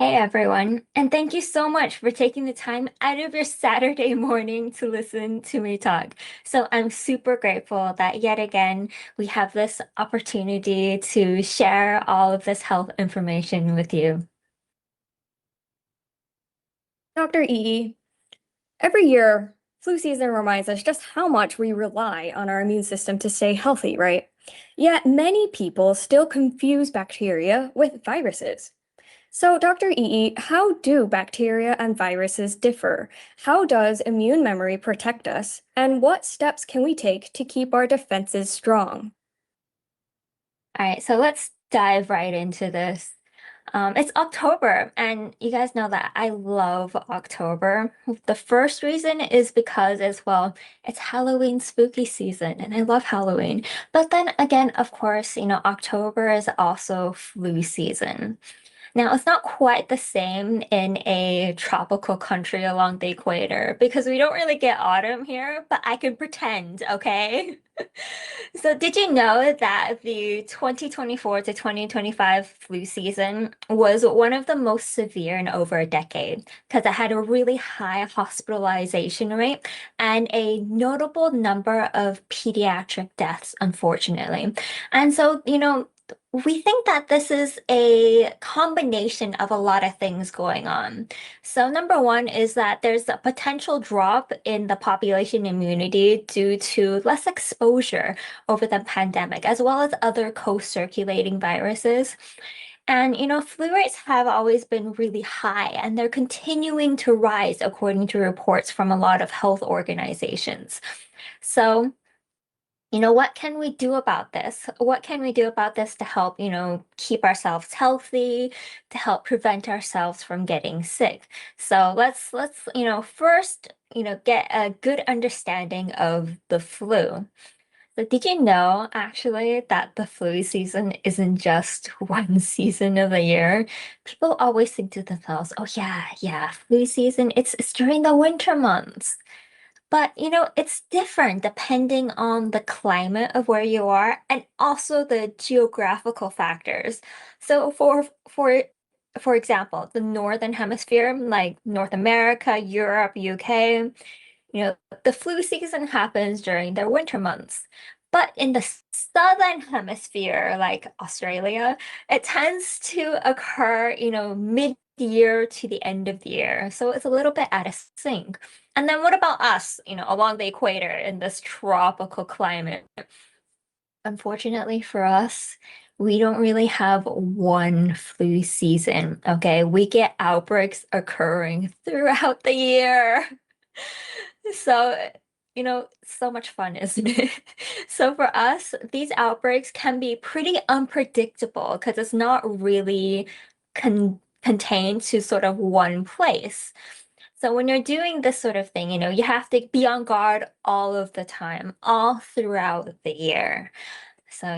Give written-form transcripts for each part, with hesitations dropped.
Hey everyone, and thank you so much for taking the time out of your Saturday morning to listen to me talk. So I'm super grateful that yet again we have this opportunity to share all of this health information with you. Dr. E, every year, flu season reminds us just how much we rely on our immune system to stay healthy, right? Yet many people still confuse bacteria with viruses. So, Dr. E, how do bacteria and viruses differ? How does immune memory protect us? And what steps can we take to keep our defenses strong? All right, so let's dive right into this. It's October, and you guys know that I love October. The first reason is because, as well, it's Halloween spooky season, and I love Halloween. But then again, of course, October is also flu season. Now, it's not quite the same in a tropical country along the equator because we don't really get autumn here, but I can pretend, okay? So, did you know that the 2024 to 2025 flu season was one of the most severe in over a decade because it had a really high hospitalization rate and a notable number of pediatric deaths, unfortunately. And so, we think that this is a combination of a lot of things going on. So, number one is that there's a potential drop in the population immunity due to less exposure over the pandemic, as well as other co-circulating viruses. And, flu rates have always been really high, and they're continuing to rise according to reports from a lot of health organizations. So, what can we do about this? What can we do about this to help, keep ourselves healthy, to help prevent ourselves from getting sick? So let's, first, get a good understanding of the flu. So did you know actually that the flu season isn't just one season of the year? People always think to themselves, oh yeah, flu season, it's during the winter months. But it's different depending on the climate of where you are and also the geographical factors. So for example, the Northern Hemisphere, like North America, Europe, UK, the flu season happens during their winter months. But in the Southern Hemisphere, like Australia, it tends to occur, mid-year to the end of the year. So it's a little bit out of sync. And then what about us, along the equator in this tropical climate? Unfortunately for us, we don't really have one flu season, okay? We get outbreaks occurring throughout the year. So, so much fun, isn't it? So for us, these outbreaks can be pretty unpredictable because it's not really contained to sort of one place. So when you're doing this sort of thing, you have to be on guard all of the time, all throughout the year. So,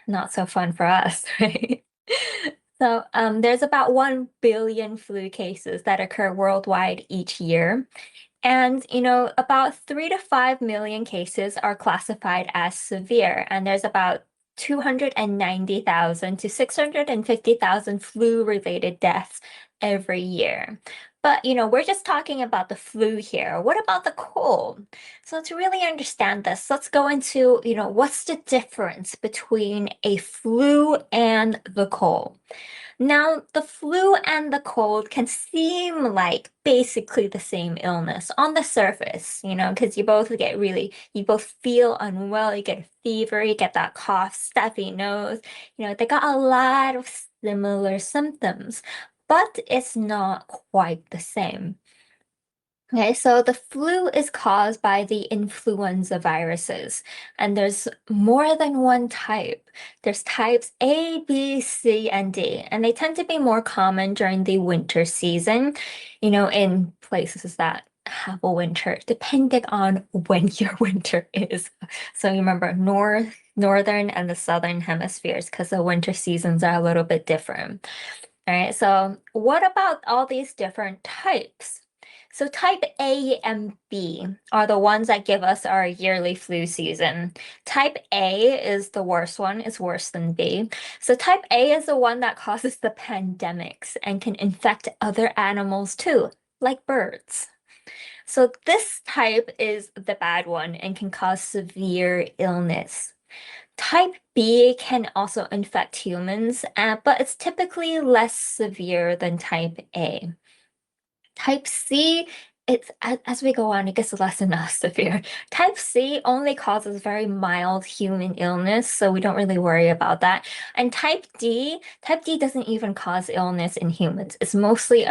not so fun for us, right? So, there's about 1 billion flu cases that occur worldwide each year. And, about 3 to 5 million cases are classified as severe, and there's about 290,000 to 650,000 flu-related deaths every year. But, we're just talking about the flu here. What about the cold? So to really understand this, let's go into, what's the difference between a flu and the cold? Now, the flu and the cold can seem like basically the same illness on the surface, because you both feel unwell, you get a fever, you get that cough, stuffy nose, they got a lot of similar symptoms, but it's not quite the same. Okay, so the flu is caused by the influenza viruses, and there's more than one type. There's types A, B, C, and D, and they tend to be more common during the winter season, in places that have a winter, depending on when your winter is. So you remember northern and the southern hemispheres, because the winter seasons are a little bit different. All right, so what about all these different types? So type A and B are the ones that give us our yearly flu season. Type A is the worst one, it's worse than B. So type A is the one that causes the pandemics and can infect other animals too, like birds. So this type is the bad one and can cause severe illness. Type B can also infect humans, but it's typically less severe than type A. Type C, it's as we go on, it gets less and less severe. Type C only causes very mild human illness, so we don't really worry about that. And type D doesn't even cause illness in humans. It's mostly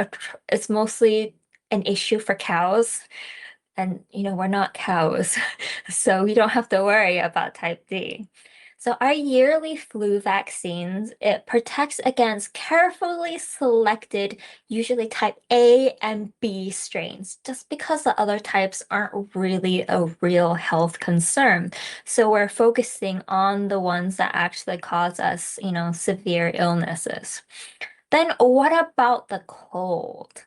an issue for cows. And we're not cows, so we don't have to worry about type D. So our yearly flu vaccines, it protects against carefully selected, usually type A and B strains, just because the other types aren't really a real health concern. So we're focusing on the ones that actually cause us, severe illnesses. Then what about the cold?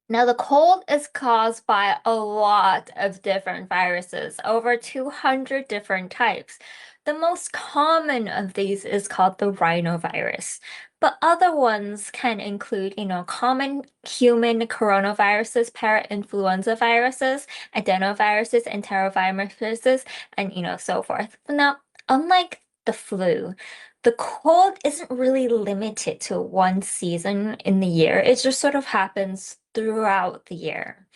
Now, the cold is caused by a lot of different viruses, over 200 different types. The most common of these is called the rhinovirus, but other ones can include, common human coronaviruses, parainfluenza viruses, adenoviruses, enteroviruses, and, so forth. Now, unlike the flu, the cold isn't really limited to one season in the year. It just sort of happens throughout the year.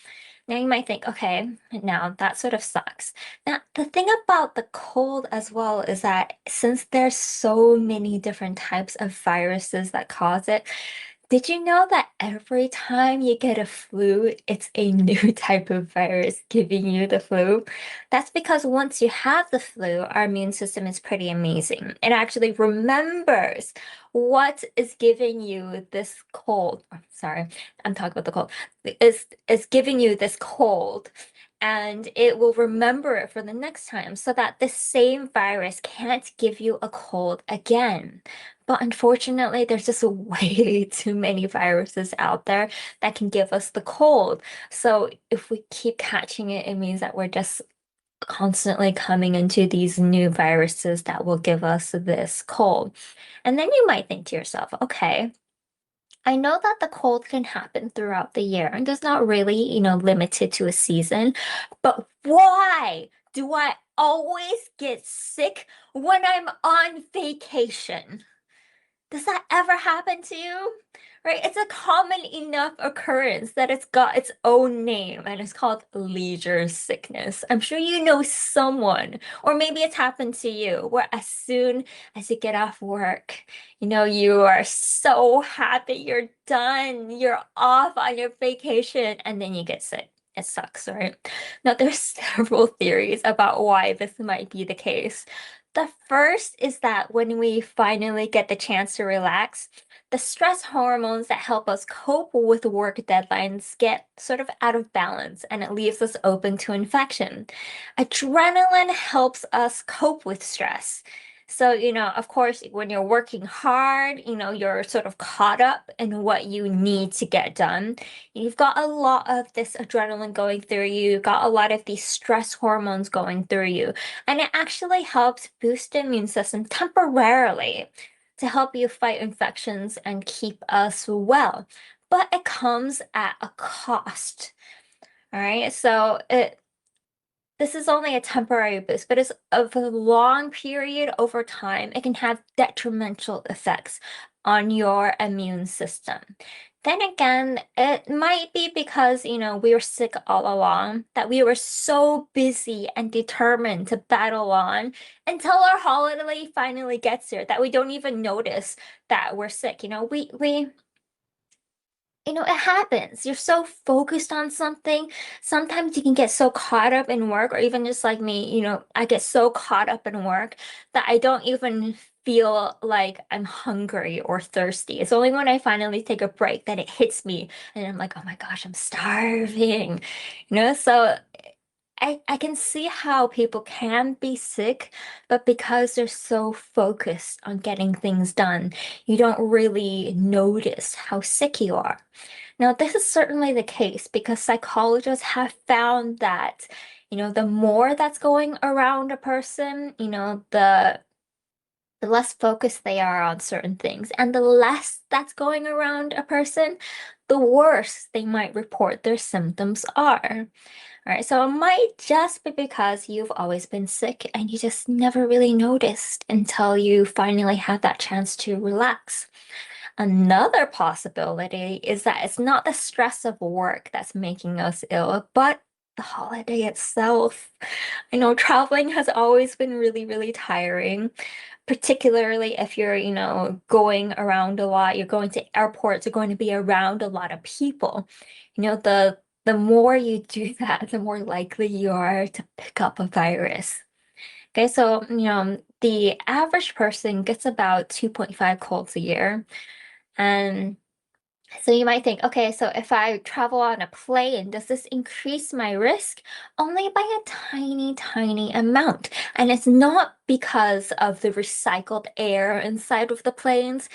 Now you might think, okay, now that sort of sucks. Now, the thing about the cold as well is that since there's so many different types of viruses that cause it, did you know that every time you get a flu, it's a new type of virus giving you the flu? That's because once you have the flu, our immune system is pretty amazing. It actually remembers what is giving you this cold. Oh, sorry, I'm talking about the cold. Is giving you this cold. And it will remember it for the next time so that the same virus can't give you a cold again. But unfortunately, there's just way too many viruses out there that can give us the cold. So if we keep catching it, it means that we're just constantly coming into these new viruses that will give us this cold. And then you might think to yourself, okay, I know that the cold can happen throughout the year and it's not really, limited to a season, but why do I always get sick when I'm on vacation? Does that ever happen to you? Right? It's a common enough occurrence that it's got its own name and it's called leisure sickness. I'm sure you know someone, or maybe it's happened to you, where as soon as you get off work, you are so happy you're done, you're off on your vacation, and then you get sick. It sucks, right? Now, there's several theories about why this might be the case. The first is that when we finally get the chance to relax, the stress hormones that help us cope with work deadlines get sort of out of balance and it leaves us open to infection. Adrenaline helps us cope with stress. So, of course, when you're working hard, you're sort of caught up in what you need to get done. You've got a lot of this adrenaline going through you, you've got a lot of these stress hormones going through you. And it actually helps boost the immune system temporarily to help you fight infections and keep us well. But it comes at a cost. All right. So this is only a temporary boost, but it's of a long period over time, it can have detrimental effects on your immune system. Then again, it might be because, we were sick all along, that we were so busy and determined to battle on until our holiday finally gets here, that we don't even notice that we're sick. It happens. You're so focused on something. Sometimes you can get so caught up in work, or even just like me, I get so caught up in work that I don't even feel like I'm hungry or thirsty. It's only when I finally take a break that it hits me and I'm like, oh my gosh, I'm starving. So I can see how people can be sick, but because they're so focused on getting things done, you don't really notice how sick you are. Now, this is certainly the case because psychologists have found that, the more that's going around a person, the less focused they are on certain things, and the less that's going around a person, the worse they might report their symptoms are. All right, so it might just be because you've always been sick and you just never really noticed until you finally had that chance to relax. Another possibility is that it's not the stress of work that's making us ill, but the holiday itself. I know traveling has always been really, really tiring, particularly if you're, going around a lot, you're going to airports, you're going to be around a lot of people. The more you do that, the more likely you are to pick up a virus. Okay, so, the average person gets about 2.5 colds a year. And so you might think, okay, so if I travel on a plane, does this increase my risk? Only by a tiny, tiny amount. And it's not because of the recycled air inside of the planes.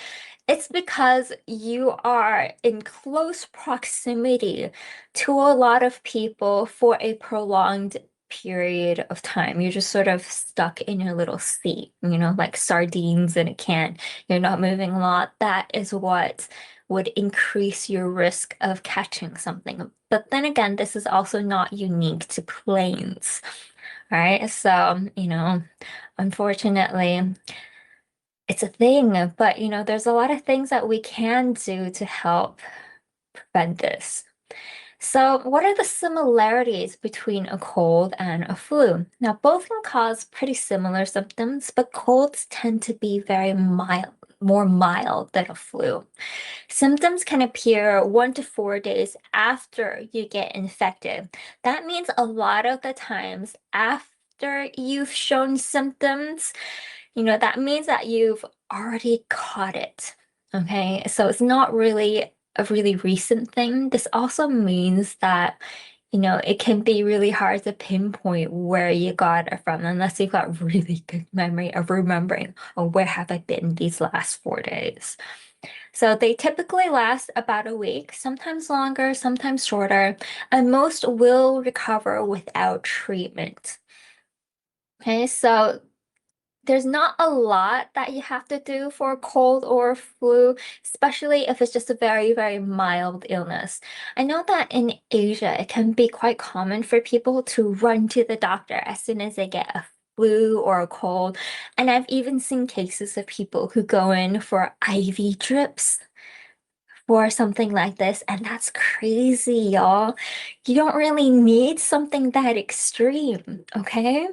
It's because you are in close proximity to a lot of people for a prolonged period of time. You're just sort of stuck in your little seat, like sardines in a can. You're not moving a lot. That is what would increase your risk of catching something. But then again, this is also not unique to planes. All right. So, unfortunately, it's a thing, but there's a lot of things that we can do to help prevent this. So, what are the similarities between a cold and a flu? Now, both can cause pretty similar symptoms, but colds tend to be very mild, more mild than a flu. Symptoms can appear 1 to 4 days after you get infected. That means a lot of the times after you've shown symptoms, that means that you've already caught it. Okay, so it's not really a really recent thing. This also means that, it can be really hard to pinpoint where you got it from unless you've got really good memory of remembering, oh, where have I been these last 4 days? So they typically last about a week, sometimes longer, sometimes shorter, and most will recover without treatment. Okay, so there's not a lot that you have to do for a cold or flu, especially if it's just a very, very mild illness. I know that in Asia, it can be quite common for people to run to the doctor as soon as they get a flu or a cold. And I've even seen cases of people who go in for IV drips for something like this, and that's crazy, y'all. You don't really need something that extreme, okay?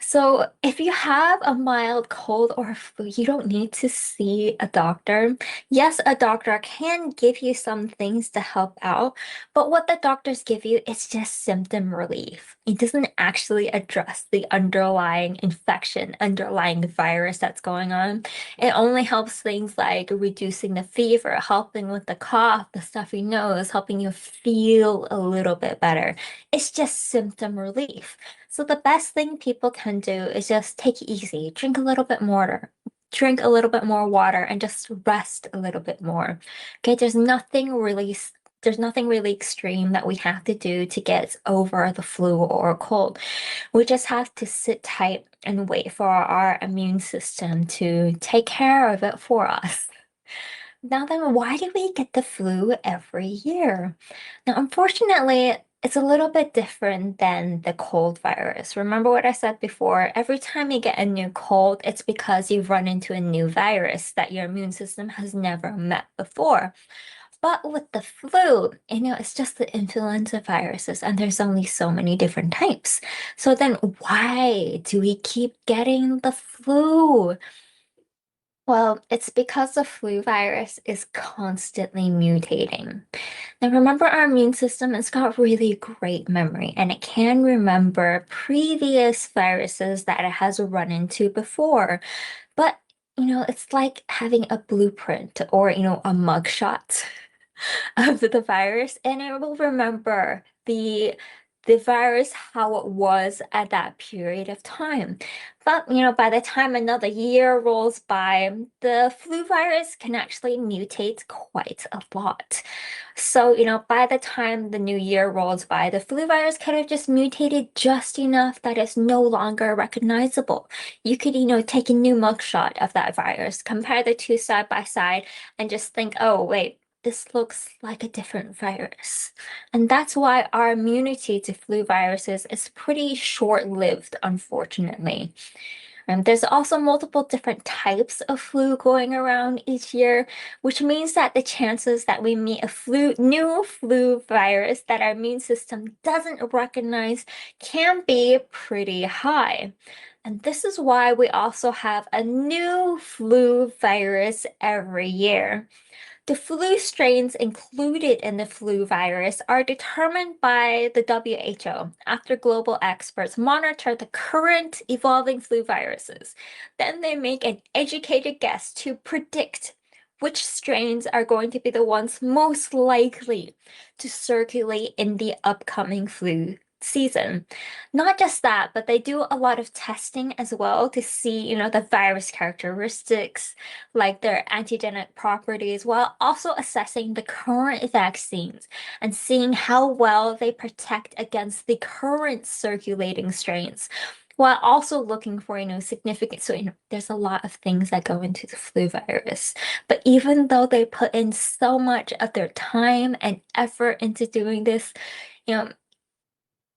So if you have a mild cold or flu, you don't need to see a doctor. Yes, a doctor can give you some things to help out, but what the doctors give you is just symptom relief. It doesn't actually address the underlying infection, underlying virus that's going on. It only helps things like reducing the fever, helping with the cough, the stuffy nose, helping you feel a little bit better. It's just symptom relief. So the best thing people can do is just take it easy, drink a little bit more water, and just rest a little bit more. Okay, there's nothing really extreme that we have to do to get over the flu or a cold. We just have to sit tight and wait for our immune system to take care of it for us. Now then, why do we get the flu every year? Now, unfortunately, it's a little bit different than the cold virus. Remember what I said before? Every time you get a new cold, it's because you've run into a new virus that your immune system has never met before. But with the flu, it's just the influenza viruses, and there's only so many different types. So then why do we keep getting the flu? Well, it's because the flu virus is constantly mutating. Now, remember, our immune system has got really great memory and it can remember previous viruses that it has run into before. But, it's like having a blueprint or, a mugshot of the virus, and it will remember the virus how it was at that period of time. But by the time another year rolls by, the flu virus can actually mutate quite a lot. So, by the time the new year rolls by, the flu virus could have just mutated just enough that it's no longer recognizable. You could, take a new mugshot of that virus, compare the two side by side, and just think, oh, wait, this looks like a different virus. And that's why our immunity to flu viruses is pretty short-lived, unfortunately. And there's also multiple different types of flu going around each year, which means that the chances that we meet a new flu virus that our immune system doesn't recognize can be pretty high. And this is why we also have a new flu virus every year. The flu strains included in the flu virus are determined by the WHO after global experts monitor the current evolving flu viruses. Then they make an educated guess to predict which strains are going to be the ones most likely to circulate in the upcoming flu season. Not just that, but they do a lot of testing as well to see, the virus characteristics, like their antigenic properties, while also assessing the current vaccines and seeing how well they protect against the current circulating strains, while also looking for, significant. So, there's a lot of things that go into the flu virus. But even though they put in so much of their time and effort into doing this, you know,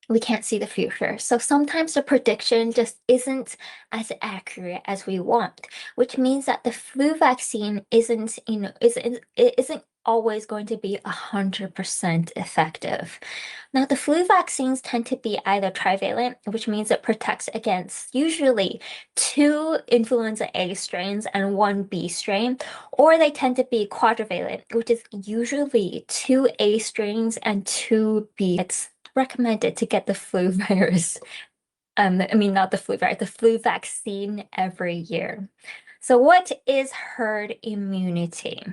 we can't see the future. So sometimes the prediction just isn't as accurate as we want, which means that the flu vaccine isn't always going to be 100% effective. Now, the flu vaccines tend to be either trivalent, which means it protects against usually two influenza A strains and one B strain, or they tend to be quadrivalent, which is usually two A strains and two B. It's recommended to get the flu virus. I mean, not the flu virus, the flu vaccine every year. So, what is herd immunity?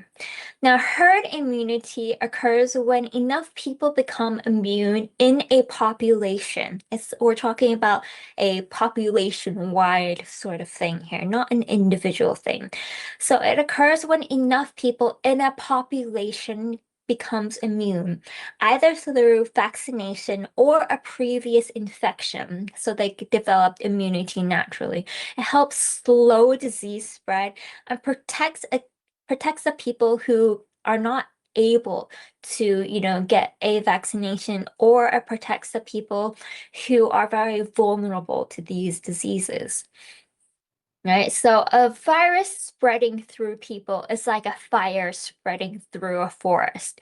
Now, herd immunity occurs when enough people become immune in a population. We're talking about a population-wide sort of thing here, not an individual thing. So it occurs when enough people in a population becomes immune, either through vaccination or a previous infection, so they developed immunity naturally. It helps slow disease spread and protects the people who are not able to, get a vaccination, or it protects the people who are very vulnerable to these diseases. Right, so a virus spreading through people is like a fire spreading through a forest.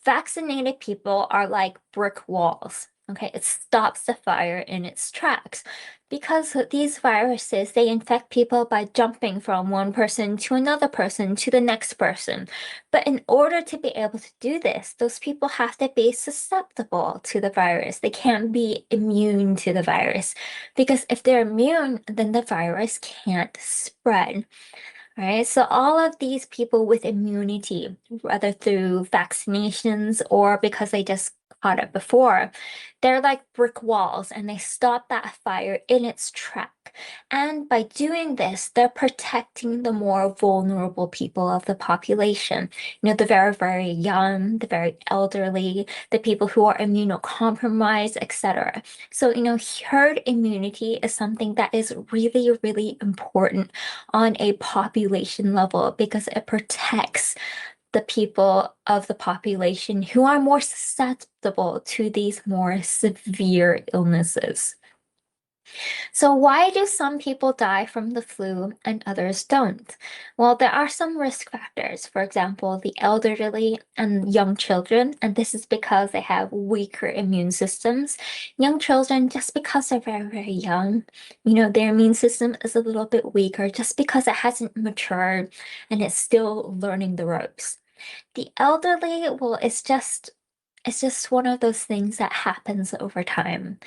Vaccinated people are like brick walls. Okay, it stops the fire in its tracks because these viruses, they infect people by jumping from one person to another person to the next person. But in order to be able to do this, those people have to be susceptible to the virus. They can't be immune to the virus because if they're immune, then the virus can't spread. Right, so all of these people with immunity, whether through vaccinations or because they just caught it before, they're like brick walls and they stop that fire in its track. And by doing this, they're protecting the more vulnerable people of the population. The very, very young, the very elderly, the people who are immunocompromised, etc. So, herd immunity is something that is really, really important on a population level because it protects the people of the population who are more susceptible to these more severe illnesses. So why do some people die from the flu and others don't? Well, there are some risk factors, for example, the elderly and young children, and this is because they have weaker immune systems. Young children, just because they're very, very young, their immune system is a little bit weaker just because it hasn't matured and it's still learning the ropes. The elderly, well, it's just one of those things that happens over time.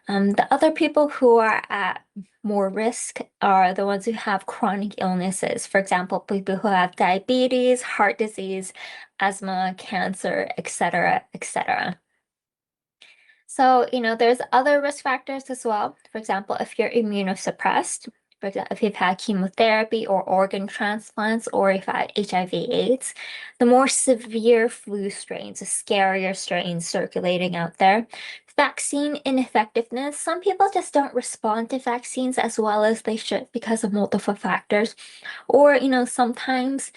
The other people who are at more risk are the ones who have chronic illnesses. For example, people who have diabetes, heart disease, asthma, cancer, etc., etc. So, there's other risk factors as well. For example, if you're immunosuppressed, For example, if you've had chemotherapy or organ transplants, or if you've had HIV/AIDS, the more severe flu strains, the scarier strains circulating out there. Vaccine ineffectiveness. Some people just don't respond to vaccines as well as they should because of multiple factors. Or, sometimes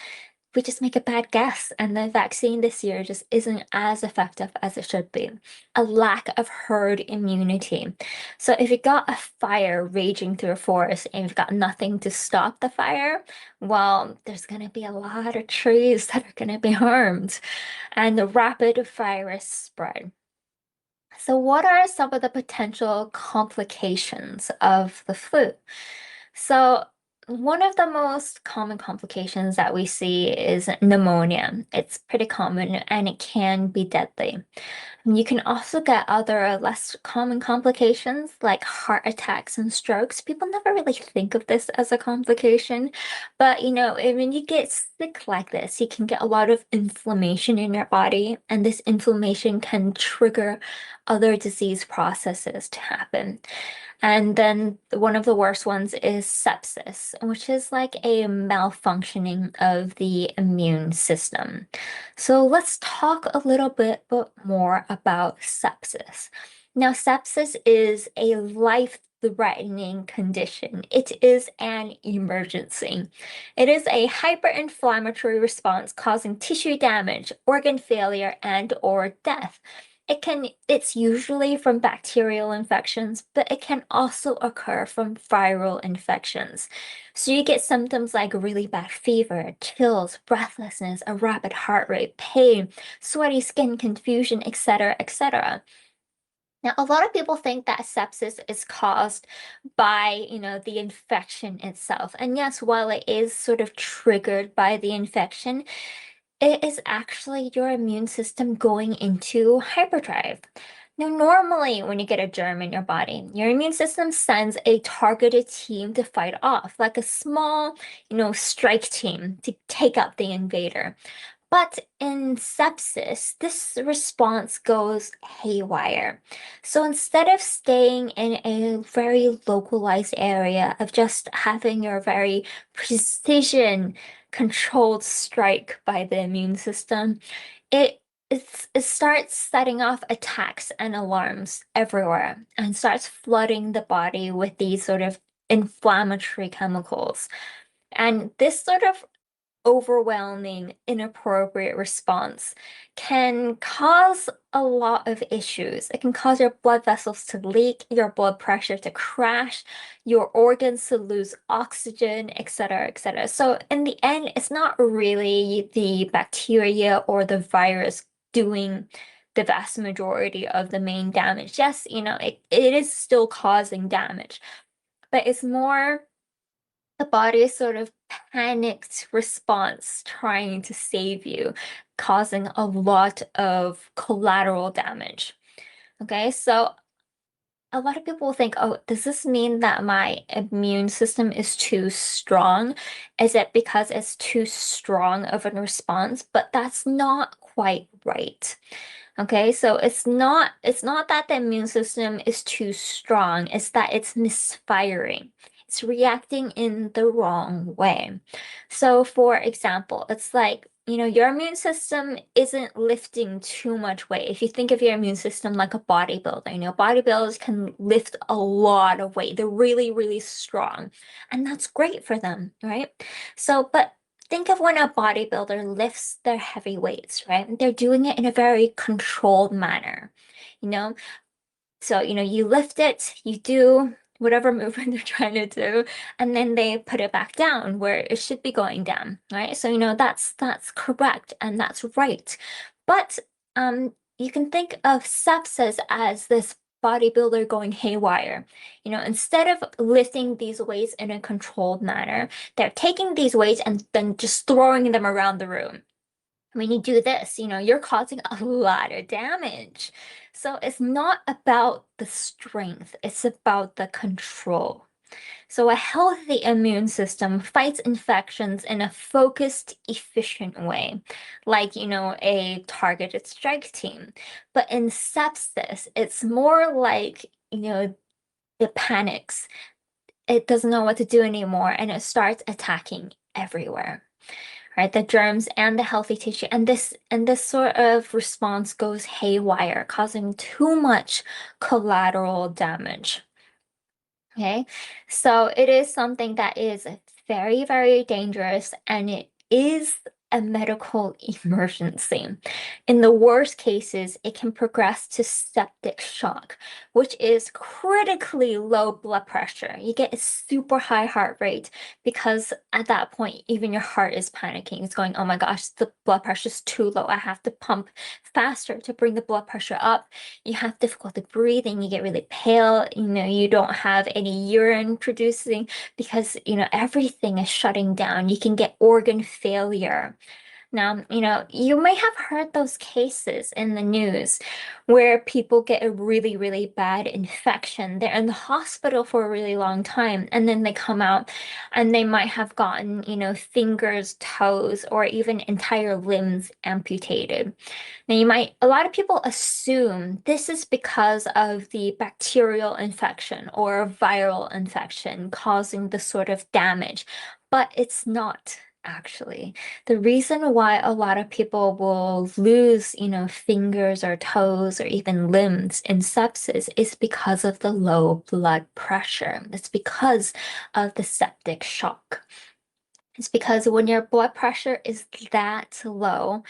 we just make a bad guess, and the vaccine this year just isn't as effective as it should be. A lack of herd immunity. So if you got a fire raging through a forest and you've got nothing to stop the fire, well, there's going to be a lot of trees that are going to be harmed, and the rapid virus spread. So, what are some of the potential complications of the flu? So, one of the most common complications that we see is pneumonia. It's pretty common and it can be deadly. You can also get other less common complications like heart attacks and strokes. People never really think of this as a complication, but when you get sick like this, you can get a lot of inflammation in your body, and this inflammation can trigger other disease processes to happen. And then one of the worst ones is sepsis, which is like a malfunctioning of the immune system. So let's talk a little bit more about sepsis. Now, sepsis is a life-threatening condition. It is an emergency. It is a hyperinflammatory response causing tissue damage, organ failure, and/or death. It's usually from bacterial infections, but it can also occur from viral infections. So you get symptoms like really bad fever, chills, breathlessness, a rapid heart rate, pain, sweaty skin, confusion, etc., etc. Now, a lot of people think that sepsis is caused by, the infection itself. And yes, while it is sort of triggered by the infection, it is actually your immune system going into hyperdrive. Now, normally, when you get a germ in your body, your immune system sends a targeted team to fight off, like a small, strike team to take out the invader. But in sepsis, this response goes haywire. So instead of staying in a very localized area of just having your very precision controlled strike by the immune system, it starts setting off attacks and alarms everywhere and starts flooding the body with these sort of inflammatory chemicals. And this sort of overwhelming, inappropriate response can cause a lot of issues. It can cause your blood vessels to leak, your blood pressure to crash, your organs to lose oxygen, etc., etc. So in the end, it's not really the bacteria or the virus doing the vast majority of the main damage. Yes, it is still causing damage, but it's more the body's sort of panicked response trying to save you, causing a lot of collateral damage. Okay, so a lot of people think, oh, does this mean that my immune system is too strong? Is it because it's too strong of a response? But that's not quite right. Okay, so it's not that the immune system is too strong, it's that it's misfiring. It's reacting in the wrong way. So for example, it's like, your immune system isn't lifting too much weight. If you think of your immune system like a bodybuilder, bodybuilders can lift a lot of weight. They're really, really strong, and that's great for them, right? So, but think of when a bodybuilder lifts their heavy weights, right? They're doing it in a very controlled manner, you know? So, you lift it, you do whatever movement they're trying to do, and then they put it back down where it should be going down, right? So, that's correct and that's right. But you can think of sepsis as this bodybuilder going haywire. Instead of lifting these weights in a controlled manner, they're taking these weights and then just throwing them around the room. When you do this, you're causing a lot of damage. So it's not about the strength, it's about the control. So a healthy immune system fights infections in a focused, efficient way, like, a targeted strike team. But in sepsis, it's more like, it panics. it doesn't know what to do anymore and it starts attacking everywhere. Right, the germs and the healthy tissue, and this sort of response goes haywire, causing too much collateral damage. Okay, so it is something that is very, very dangerous and it is a medical emergency. In the worst cases, it can progress to septic shock, which is critically low blood pressure. You get a super high heart rate because at that point, even your heart is panicking. It's going, oh my gosh, the blood pressure is too low. I have to pump faster to bring the blood pressure up. You have difficulty breathing, you get really pale, you don't have any urine producing because, everything is shutting down. You can get organ failure. Now, you may have heard those cases in the news where people get a really, really bad infection. They're in the hospital for a really long time, and then they come out and they might have gotten, fingers, toes, or even entire limbs amputated. Now, a lot of people assume this is because of the bacterial infection or viral infection causing the sort of damage, but it's not actually. The reason why a lot of people will lose, fingers or toes or even limbs in sepsis is because of the low blood pressure. It's because of the septic shock. It's because when your blood pressure is that low,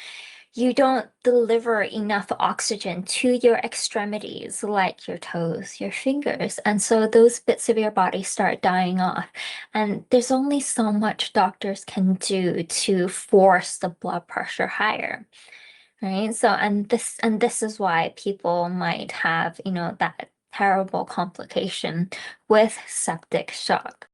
you don't deliver enough oxygen to your extremities, like your toes, your fingers. And so those bits of your body start dying off. And there's only so much doctors can do to force the blood pressure higher. Right. So, and this is why people might have, that terrible complication with septic shock.